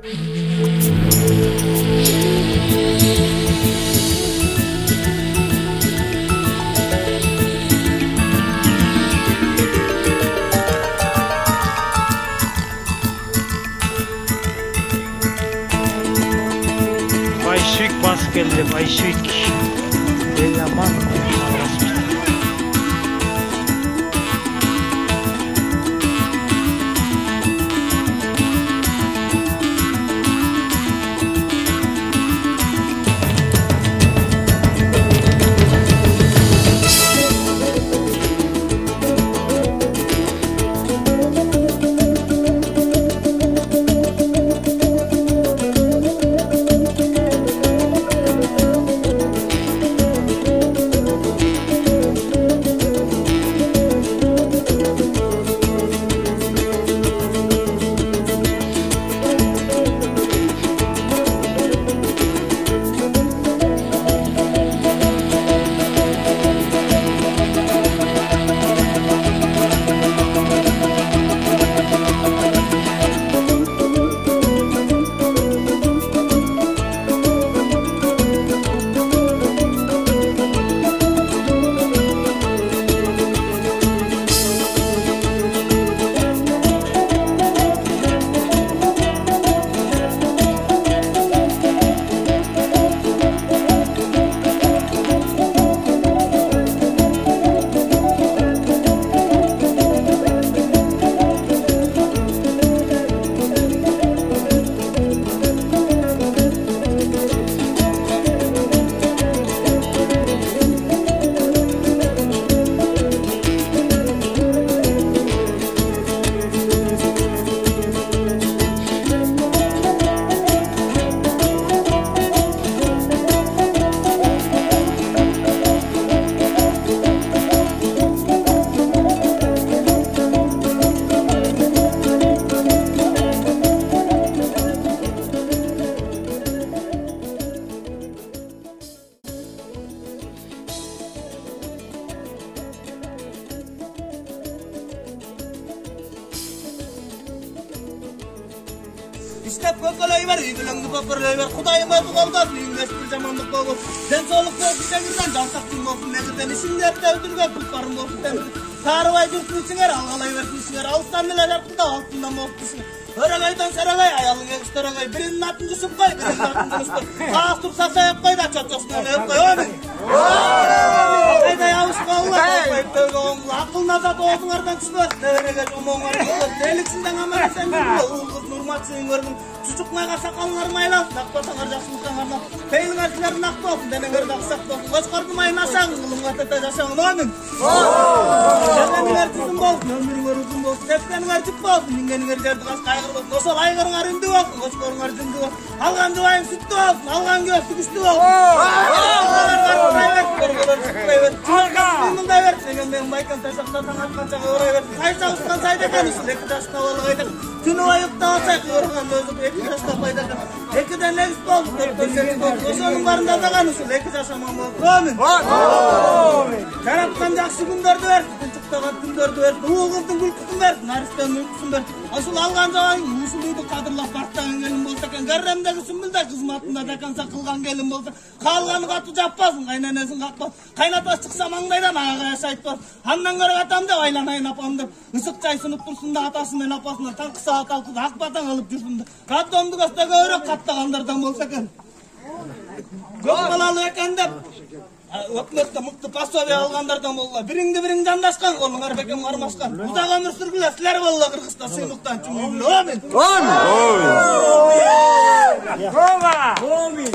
Большевик басып келді, большевик. Аман. İstep kökölöy ver, ügülüңdү көпүрлөй бер. Кудайым өзү колдоп, үйүңөч бир жамандык болуп. Ден соолук болуп, ишеңирден жансактын болсун, негирден ишиңди өтүргөп, куткарым болсун. Сарыбай жүрсүңөр, алгалай берсиңер, алыстан эле жаркында алтындан болсун. Өрөгөйдөн сөрөгөй, аялың эгистөрөгөй, биринин атын жусуп кой, биринин атын жусуп. Каастыр сасайып кой да, чочосунан өп кой, өмүн. Кайдай абышкалла, көйттөгө оңла, акылына зат оозуңардан түшпөс, небереге жомоңар болот. Деликсинден амарасен кыз нурматсың көрдүң. Çocuklara sakallar maylan, nakpatağar жақсылықтаңарна. Пейліңер тілерін ақ болсын, денеңер дақсақ болсын. Қошқардымайын асағын, ғылымға тәтә жашағын, өмін. Жәненіңер түзін болсын, өміріңер ұзын болсын. Тепкеніңер түп болсын, мінгеніңер жерді қас қайғыр болсын. Осал айғырыңар үнді болсын, қошқорыңар жүнді болсын. Алған жуайың сүтті болсын, алған көсті күшті болсын. Tünü ayıp dağıtsak yorgan özüp eki yaşta paydaşam. Ekiden ne üst oldu, dörtten sekiz oldu. Oşanın barında da kanısı, eki yaşamam oldu. Amin. Taraptan jakşı gündördü versin, tınçıktağın gündördü versin. Uğuldun gülküsün versin, Aristan ülküsün versin. Asıl algan jağayın, usuluydu kadırlap barttağın gelin bolsa eken. Garremdeki sümbülde kızmatında dakansa kılgan gelin bolsa. Kalganı katı jappasın, kaynanesin kakpasın. Kaynatas çıksa mangdaydan ağa yaşaytpasın. Handan görü atamda aylanayın apamda. Isık çay sınıp dursun da atasından apasından. Tankı saat alkız akbatan alıp жүрсүн да. Kattomdu kasta görök kattaganlardan bolsa eken. Көп балалы экен деп өкмөттө мыкты пособие алгандардан болла. Бириңди бириң жандашкан, колуңар бекем кармашкан. Узак өмүр сүргүлө, силер болла Кыргызста сыймыктан чүңүлүү. Амин. Амин. Амин.